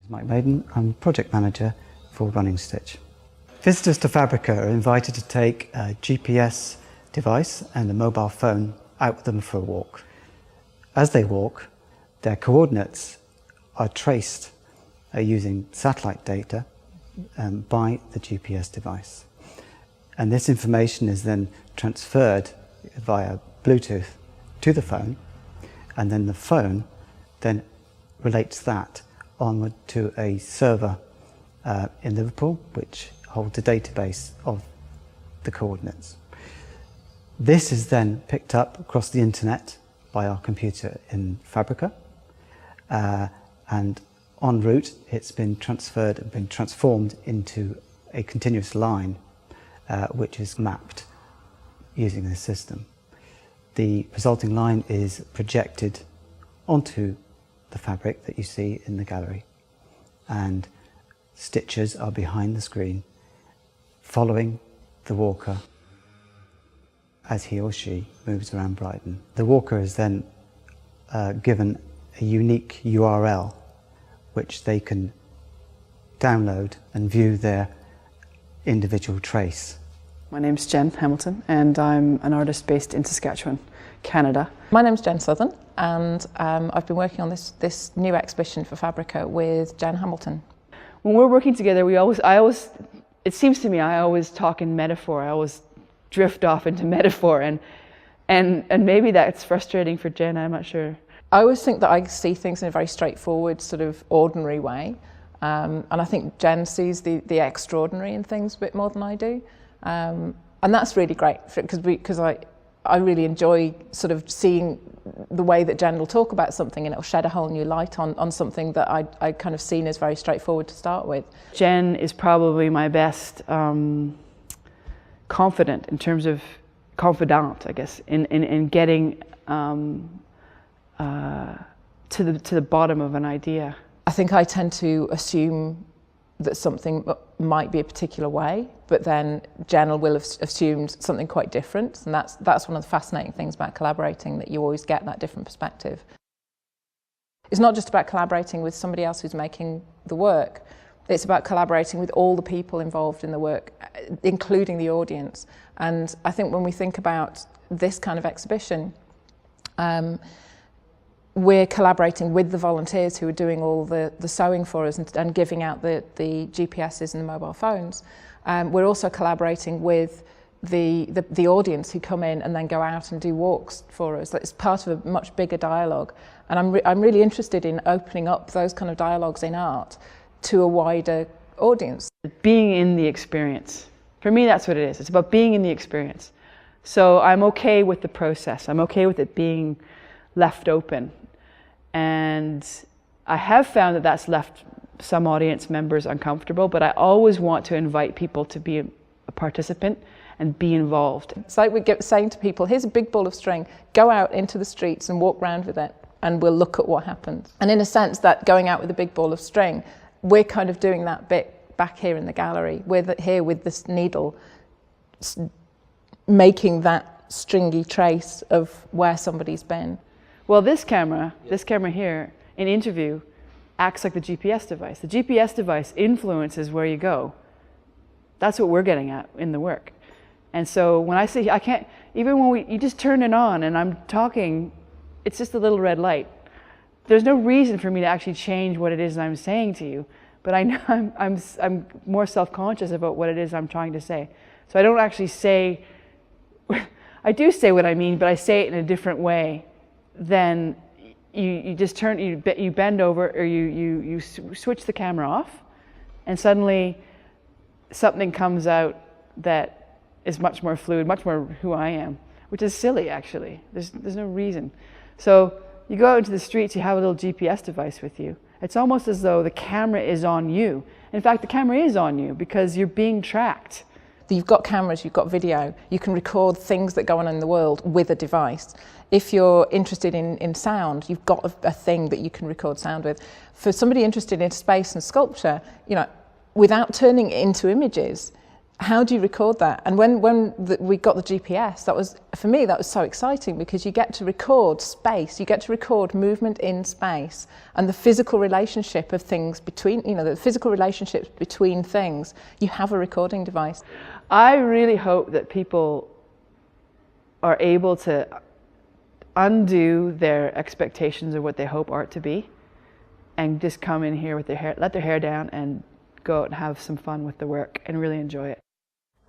Mike Maiden, I'm Project Manager for Running Stitch. Visitors to Fabrica are invited to take a GPS device and a mobile phone out with them for a walk. As they walk, their coordinates are traced using satellite data by the GPS device. And this information is then transferred via Bluetooth to the phone, and then the phone then relates that onward to a server in Liverpool, which holds a database of the coordinates. This is then picked up across the internet by our computer in Fabrica, and en route it's been transferred and been transformed into a continuous line which is mapped using this system. The resulting line is projected onto the fabric that you see in the gallery, and stitchers are behind the screen following the walker as he or she moves around Brighton. The walker is then given a unique URL which they can download and view their individual trace. My name's Jen Hamilton and I'm an artist based in Saskatchewan, Canada. My name's Jen Southern and I've been working on this new exhibition for Fabrica with Jen Hamilton. When we're working together, it seems to me I always talk in metaphor. I always drift off into metaphor, and maybe that's frustrating for Jen, I'm not sure. I always think that I see things in a very straightforward, sort of ordinary way, and I think Jen sees the extraordinary in things a bit more than I do, and that's really great because I really enjoy sort of seeing the way that Jen will talk about something, and it'll shed a whole new light on something that I kind of seen as very straightforward to start with. Jen is probably my best confidant in terms of confidant, I guess, in getting to the bottom of an idea. I think I tend to assume that something might be a particular way, but then Jen will have assumed something quite different, and that's one of the fascinating things about collaborating, that you always get that different perspective. It's not just about collaborating with somebody else who's making the work, it's about collaborating with all the people involved in the work, including the audience. And I think when we think about this kind of exhibition, we're collaborating with the volunteers who are doing all the sewing for us and giving out the GPSs and the mobile phones. We're also collaborating with the audience who come in and then go out and do walks for us. It's part of a much bigger dialogue. And I'm really interested in opening up those kind of dialogues in art to a wider audience. Being in the experience. For me, that's what it is. It's about being in the experience. So I'm okay with the process. I'm okay with it being left open. And I have found that that's left some audience members uncomfortable, but I always want to invite people to be a participant and be involved. It's like we're saying to people, here's a big ball of string, go out into the streets and walk around with it, and we'll look at what happens. And in a sense, that going out with a big ball of string, we're kind of doing that bit back here in the gallery. We're here with this needle, making that stringy trace of where somebody's been. Well, this camera here, in interview, acts like the GPS device. The GPS device influences where you go. That's what we're getting at in the work. And so when I say I can't, even when you just turn it on and I'm talking, it's just a little red light. There's no reason for me to actually change what it is I'm saying to you, but I know I'm more self-conscious about what it is I'm trying to say. So I don't actually say, I do say what I mean, but I say it in a different way than you just turn, you bend over, or you switch the camera off, and suddenly something comes out that is much more fluid, much more who I am, which is silly actually. There's no reason. So you go out into the streets, you have a little GPS device with you. It's almost as though the camera is on you. In fact, the camera is on you because you're being tracked. You've got cameras, you've got video, you can record things that go on in the world with a device. If you're interested in sound, you've got a thing that you can record sound with. For somebody interested in space and sculpture, you know, without turning it into images, how do you record that? And when we got the GPS, that was, for me, that was so exciting, because you get to record space, you get to record movement in space, and the physical relationship of things between, the physical relationships between things. You have a recording device. I really hope that people are able to undo their expectations of what they hope art to be, and just come in here with their hair, let their hair down, and go out and have some fun with the work and really enjoy it.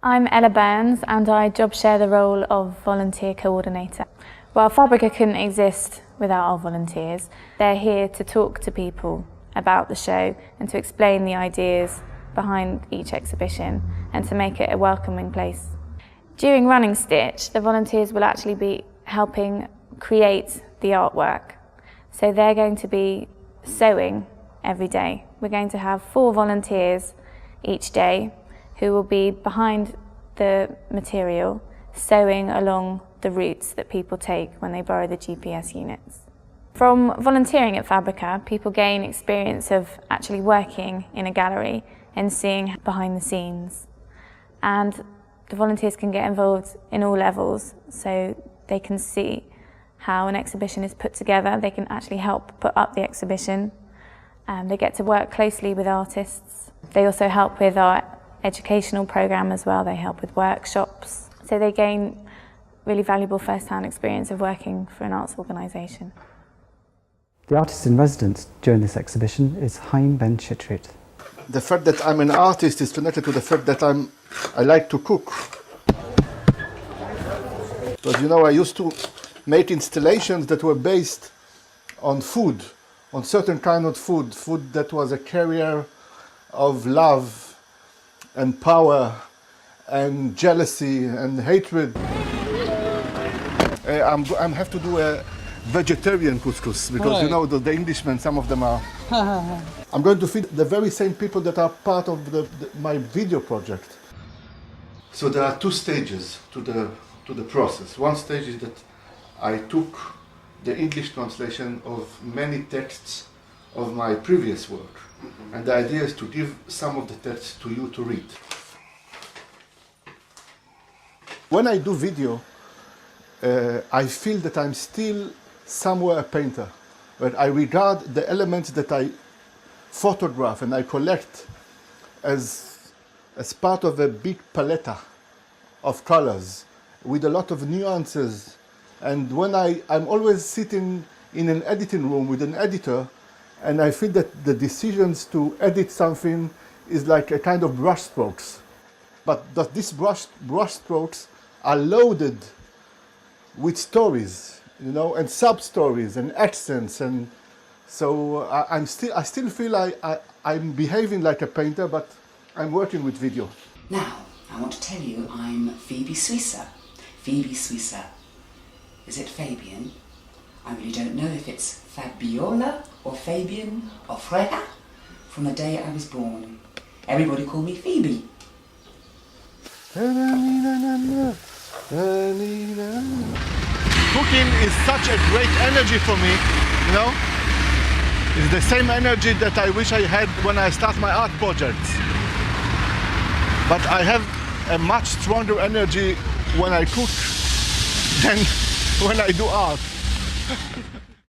I'm Ella Burns, and I job share the role of volunteer coordinator. Well, Fabrica couldn't exist without our volunteers. They're here to talk to people about the show and to explain the ideas behind each exhibition and to make it a welcoming place. During Running Stitch, the volunteers will actually be helping create the artwork. So they're going to be sewing every day. We're going to have 4 volunteers each day who will be behind the material, sewing along the routes that people take when they borrow the GPS units. From volunteering at Fabrica, people gain experience of actually working in a gallery and seeing behind the scenes. And the volunteers can get involved in all levels, so they can see how an exhibition is put together. They can actually help put up the exhibition. They get to work closely with artists. They also help with our educational program as well. They help with workshops. So they gain really valuable first-hand experience of working for an arts organisation. The artist in residence during this exhibition is Haim Ben Chitrit. The fact that I'm an artist is connected to the fact that I like to cook. Because I used to make installations that were based on food, on certain kind of food that was a carrier of love and power and jealousy and hatred. I have to do a vegetarian couscous because the Englishmen, some of them are. I'm going to feed the very same people that are part of my video project. So there are 2 stages to the process. One stage is that I took the English translation of many texts of my previous work. And the idea is to give some of the texts to you to read. When I do video, I feel that I'm still somewhere a painter. But I regard the elements that I photograph and I collect as part of a big palette of colors with a lot of nuances. And when I'm always sitting in an editing room with an editor, and I feel that the decisions to edit something is like a kind of brush strokes. But these brush strokes are loaded with stories, and sub-stories and accents. And so I still feel I'm behaving like a painter, but I'm working with video. Now, I want to tell you I'm Phoebe Swisser. Phoebe Swisser. Is it Fabian? I really don't know if it's Fabiola or Fabian or Freya from the day I was born. Everybody call me Phoebe. Cooking is such a great energy for me, It's the same energy that I wish I had when I start my art projects. But I have a much stronger energy when I cook than when I do art.